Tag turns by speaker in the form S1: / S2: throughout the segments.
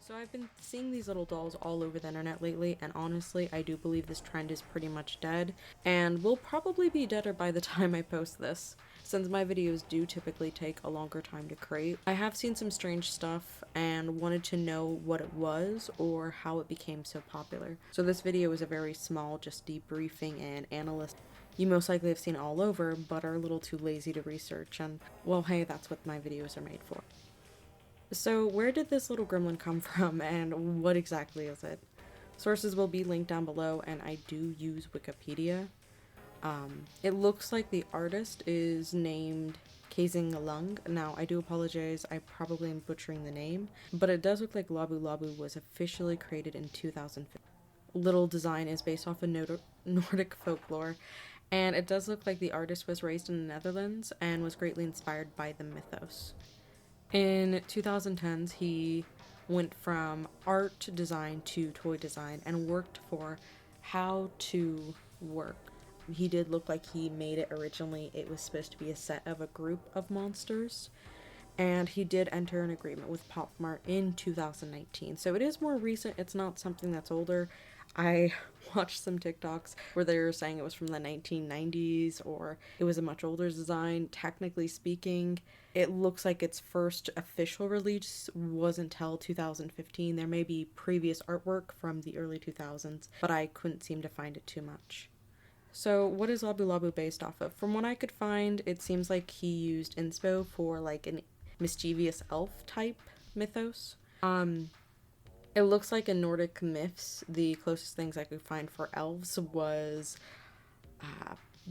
S1: So I've been seeing these little dolls all over the internet lately, and honestly, I do believe this trend is pretty much dead, and will probably be deader by the time I post this, since my videos do typically take a longer time to create. I have seen some strange stuff and wanted to know what it was or how it became so popular. So this video is a very small, just debriefing and analysis you most likely have seen all over, but are a little too lazy to research, and well, hey, that's what my videos are made for. So where did this little gremlin come from, and what exactly is it? Sources will be linked down below, and I do use Wikipedia. It looks like the artist is named Kazing Lung. Now, I do apologize, I probably am butchering the name, but it does look like Labubu was officially created in 2015. Little design is based off of Nordic folklore, and it does look like the artist was raised in the Netherlands and was greatly inspired by the mythos. In 2010s, he went from art design to toy design and worked for How to Work. He did look like he made it originally. It was supposed to be a set of a group of monsters. And he did enter an agreement with Pop Mart in 2019. So it is more recent. It's not something that's older. I watched some TikToks where they were saying it was from the 1990s or it was a much older design. Technically speaking, it looks like its first official release wasn't until 2015. There may be previous artwork from the early 2000s, but I couldn't seem to find it too much. So what is Labubu based off of? From what I could find, it seems like he used inspo for like an mischievous elf type mythos. It looks like in Nordic myths, the closest things I could find for elves was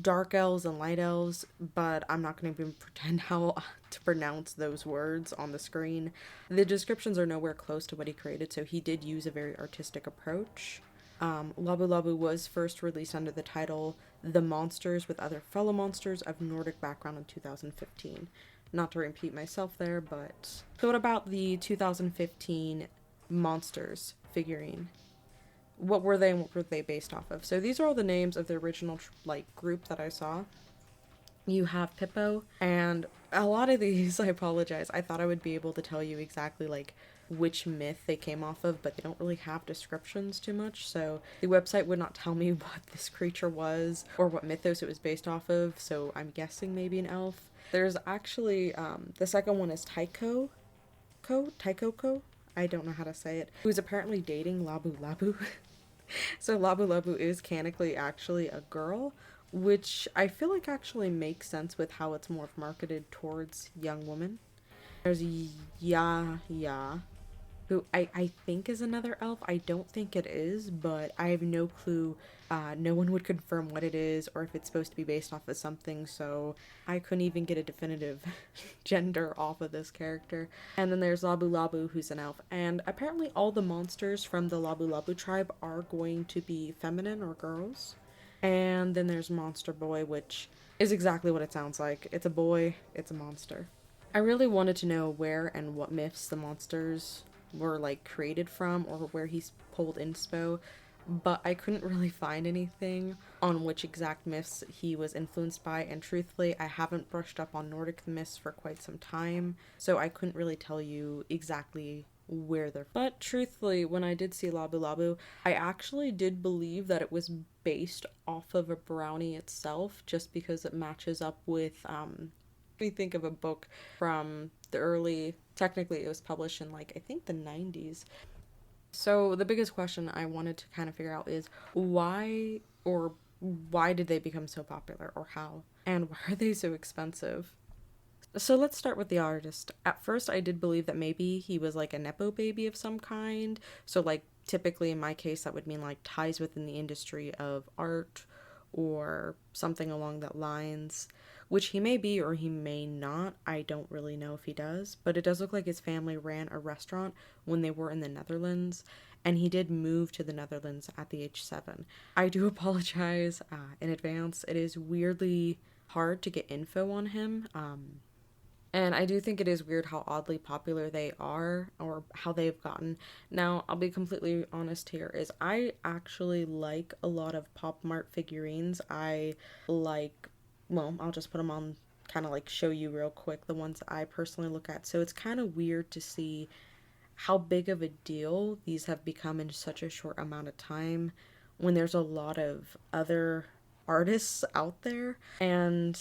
S1: dark elves and light elves, but I'm not going to even pretend how to pronounce those words on the screen. The descriptions are nowhere close to what he created, so he did use a very artistic approach. Labubu was first released under the title The Monsters with Other Fellow Monsters of Nordic Background in 2015. Not to repeat myself there, but... So what about the 2015 Monsters figurine? What were they and what were they based off of? So these are all the names of the original group that I saw. You have Pippo, and a lot of these, I apologize, I thought I would be able to tell you exactly which myth they came off of, but they don't really have descriptions too much, so the website would not tell me what this creature was or what mythos it was based off of, so I'm guessing maybe an elf. There's actually, the second one is Taiko, I don't know how to say it, who's apparently dating Labu. So Labu is canonically actually a girl, which I feel like actually makes sense with how it's more marketed towards young women. There's Ya, who I think is another elf. I don't think it is, but I have no clue. No one would confirm what it is or if it's supposed to be based off of something, so I couldn't even get a definitive gender off of this character. And then there's Labu, who's an elf, and apparently all the monsters from the Labu tribe are going to be feminine or girls. And then there's Monster Boy, which is exactly what it sounds like. It's a boy, it's a monster. I really wanted to know where and what myths the monsters were created from or where he's pulled inspo, but I couldn't really find anything on which exact myths he was influenced by, and truthfully I haven't brushed up on Nordic myths for quite some time, so I couldn't really tell you exactly where they're from. But truthfully, when I did see Labu, I actually did believe that it was based off of a brownie itself, just because it matches up with me think of a book from the early, technically it was published in I think the 90s. So the biggest question I wanted to kind of figure out is why did they become so popular, or how, and why are they so expensive? So let's start with the artist. At first I did believe that maybe he was a nepo baby of some kind, so typically in my case that would mean ties within the industry of art or something along that lines, which he may be or he may not. I don't really know if he does, but it does look like his family ran a restaurant when they were in the Netherlands, and he did move to the Netherlands at the age 7. I do apologize in advance. It is weirdly hard to get info on him, and I do think it is weird how oddly popular they are, or how they've gotten. Now, I'll be completely honest here, is I actually like a lot of Pop Mart figurines. I like, well, I'll just put them on, kind of show you real quick, the ones I personally look at. So it's kind of weird to see how big of a deal these have become in such a short amount of time when there's a lot of other artists out there. And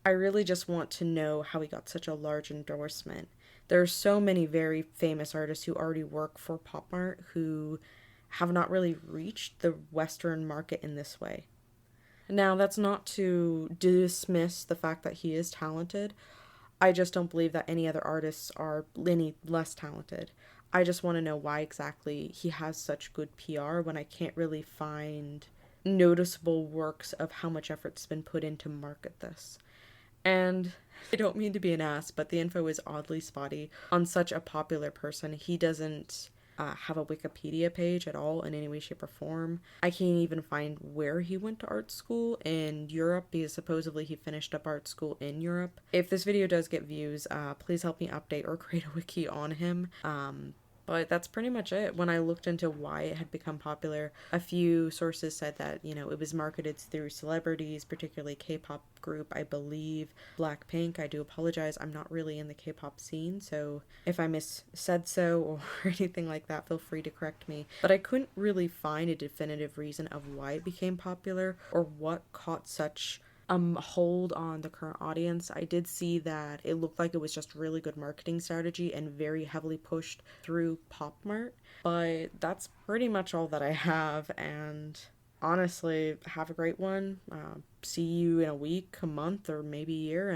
S1: I really just want to know how he got such a large endorsement. There are so many very famous artists who already work for pop art who have not really reached the Western market in this way. Now, that's not to dismiss the fact that he is talented. I just don't believe that any other artists are any less talented. I just want to know why exactly he has such good PR when I can't really find noticeable works of how much effort's been put in to market this. And I don't mean to be an ass, but the info is oddly spotty on such a popular person. He doesn't have a Wikipedia page at all in any way, shape, or form. I can't even find where he went to art school in Europe because supposedly he finished up art school in Europe. If this video does get views, please help me update or create a wiki on him. But that's pretty much it. When I looked into why it had become popular, a few sources said that, it was marketed through celebrities, particularly K-pop group, I believe, Blackpink. I do apologize. I'm not really in the K-pop scene, so if I said so or anything like that, feel free to correct me. But I couldn't really find a definitive reason of why it became popular or what caught such hold on the current audience. I did see that it looked like it was just really good marketing strategy and very heavily pushed through Pop Mart, but that's pretty much all that I have. And honestly, have a great one. See you in a week, a month, or maybe a year. And